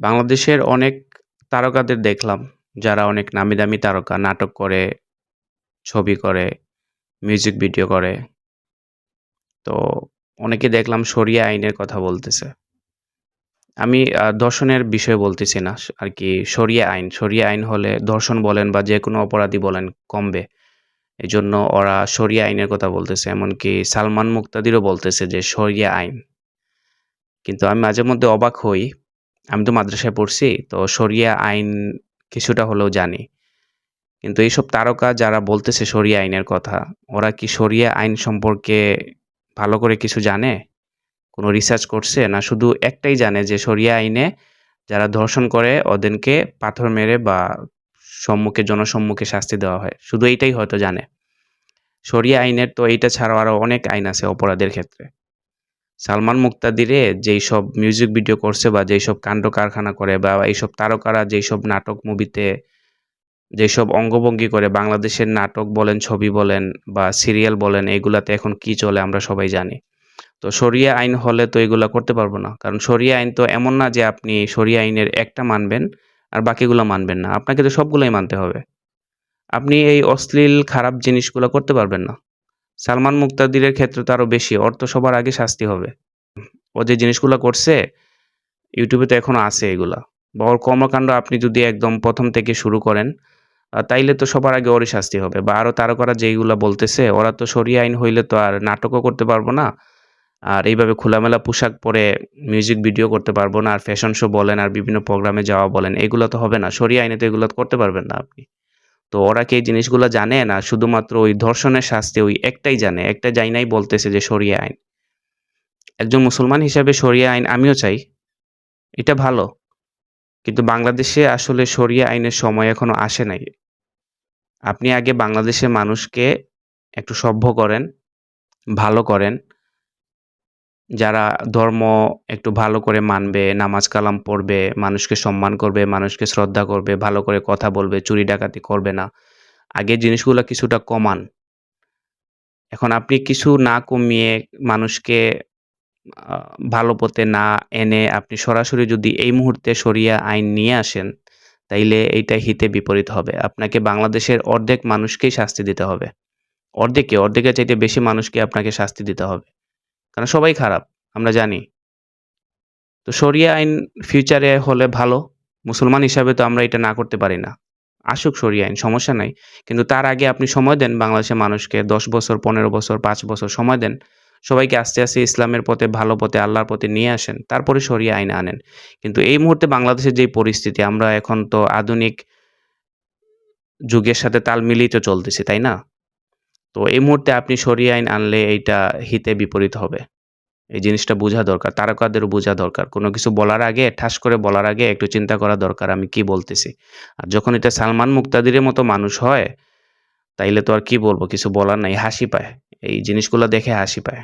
বাংলাদেশের অনেক তারকাদের দেখলাম, যারা অনেক নামি দামি তারকা। নাটক করে, ছবি করে, মিউজিক ভিডিও করে। তো অনেকে দেখলাম শরিয়া আইনের কথা বলতেছে। আমি ধর্ষণের বিষয়ে বলতেছি না। আরকি শরিয়া আইন। শরিয়া আইন হলে ধর্ষণ বলেন বা যেকোনো অপরাধী বলেন কমবে। এজন্য ওরা শরিয়া আইনের কথা বলতেছে। এমনকি সালমান মুক্তাদিরও বলতেছে যে শরিয়া আইন। কিন্তু আমি মাঝে মধ্যে অবাক হই। আমি তো মাদ্রাসায় পড়ছি। তো শরিয়া আইন কিছুটা হলেও জানি। কিন্তু এইসব তারকা যারা বলতেছে শরিয়া আইনের কথা, ওরা কি শরিয়া আইন সম্পর্কে ভালো করে কিছু জানে? কোনো রিসার্চ করছে? না শুধু একটাই জানে যে শরিয়া আইনে যারা ধর্ষণ করে ওদেরকে পাথর মেরে বা জনসম্মুখে শাস্তি দেওয়া হয়। শুধু এইটাই হয়তো জানে। শরিয়া আইনের তো এইটা ছাড়াও আরো অনেক আইন আছে অপরাধের ক্ষেত্রে। সালমান মুক্তাদিরে যেইসব মিউজিক ভিডিও করছে বা যেইসব কাণ্ড কারখানা করে বা এইসব তারকারা যেইসব নাটক মুভিতে যেসব অঙ্গভঙ্গি করে বাংলাদেশের নাটক বলেন, ছবি বলেন বা সিরিয়াল বলেন এগুলাতে এখন কি চলে আমরা সবাই জানি। তো শরিয়া আইন হলে তো এগুলা করতে পারব না। কারণ শরিয়া আইন তো এমন না যে আপনি শরিয়া আইনের একটা মানবেন আর বাকিগুলা মানবেন না। আপনাকে তো সবগুলাই মানতে হবে। আপনি এই অশ্লীল খারাপ জিনিসগুলা করতে পারবেন না। সালমান মুক্তাদিরের ক্ষেত্রে তো আরো বেশি। ওর তো সবার আগে শাস্তি হবে। ও যে জিনিসগুলা করছে YouTube এ তো এখনো আছে এগুলা। বা ওর কর্মকাণ্ড আপনি যদি একদম ১ম থেকে শুরু করেন তাইলে তো সবার আগে ওরই শাস্তি হবে। বা আরো তারকারা যেইগুলা বলতেছে ওরা তো শরিয়া আইন হইলে তো আর নাটকও করতে পারব না। আর এইভাবে খোলামেলা পোশাক পরে মিউজিক ভিডিও করতে পারব না। আর ফ্যাশন শো বলেন আর বিভিন্ন প্রোগ্রামে যাওয়া বলেন এগুলা তো হবে না। শরিয়া আইনে তো এগুলা করতে পারবেন না আপনি। তো ওরা কি এই জিনিসগুলা জানে না শুধুমাত্র ওই ধর্ষণের শাস্তি ওই একটাই জানে। একটা জাইনাই বলতেছে যে শরিয়া আইন। একজন মুসলমান হিসেবে শরিয়া আইন আমিও চাই। এটা ভালো। কিন্তু বাংলাদেশে আসলে শরিয়া আইনের সময় এখনো আসে নাই। আপনি আগে বাংলাদেশের মানুষকে একটু সভ্য করেন, ভালো করেন। যারা ধর্ম একটু ভালো করে মানবে, নামাজ কালাম পড়বে, মানুষকে সম্মান করবে, মানুষকে শ্রদ্ধা করবে, ভালো করে কথা বলবে, চুরি ডাকাতি করবে না। আগে জিনিসগুলা কিছুটা কমান। এখন আপনি কিছু না কমিয়ে মানুষকে আ ভালো পথে না এনে আপনি সরাসরি যদি এই মুহূর্তে শরিয়া আইন নিয়ে আসেন, তাইলে এইটা হিতে বিপরীত হবে। আপনাকে বাংলাদেশের অর্ধেক মানুষকেই শাস্তি দিতে হবে। অর্ধেকের চাইতে বেশি মানুষকে আপনাকে শাস্তি দিতে হবে। কারণ সবাই খারাপ, আমরা জানি। তো শরিয়া আইন ফিউচারে হলে ভালো। মুসলমান হিসাবে তো আমরা এটা না করতে পারি না। আসুক শরিয়া আইন, সমস্যা নাই। কিন্তু তার আগে আপনি সময় দেন বাংলাদেশের মানুষকে ১০ বছর, ১৫ বছর, ৫ বছর সময় দেন। সবাইকে আস্তে, আস্তে ইসলামের পথে, ভালো পথে, আল্লাহর পথে নিয়ে আসেন। তারপরে শরিয়া আইন আনেন। কিন্তু এই মুহূর্তে বাংলাদেশের যেই পরিস্থিতি, আমরা এখন তো আধুনিক যুগের সাথে তাল মিলিয়ে তো চলতেছি, তাই না? তো এই মুহূর্তে আপনি শরিয়া আইন আনলে এইটা হিতে বিপরীত হবে। এই জিনিসটা বুঝা দরকার। তারকাদেরও বুঝা দরকার। কোন কিছু বলার আগে ঠাস করে বলার আগে একটু চিন্তা করা দরকার আমি কি বলতেছি। আর যখন এটা সালমান মুক্তাদিরের মতো মানুষ হয়, তাইলে তো আর কি বলব? কিছু বলার নাই। হাসি পায়। এই জিনিসগুলা দেখে হাসি পায়।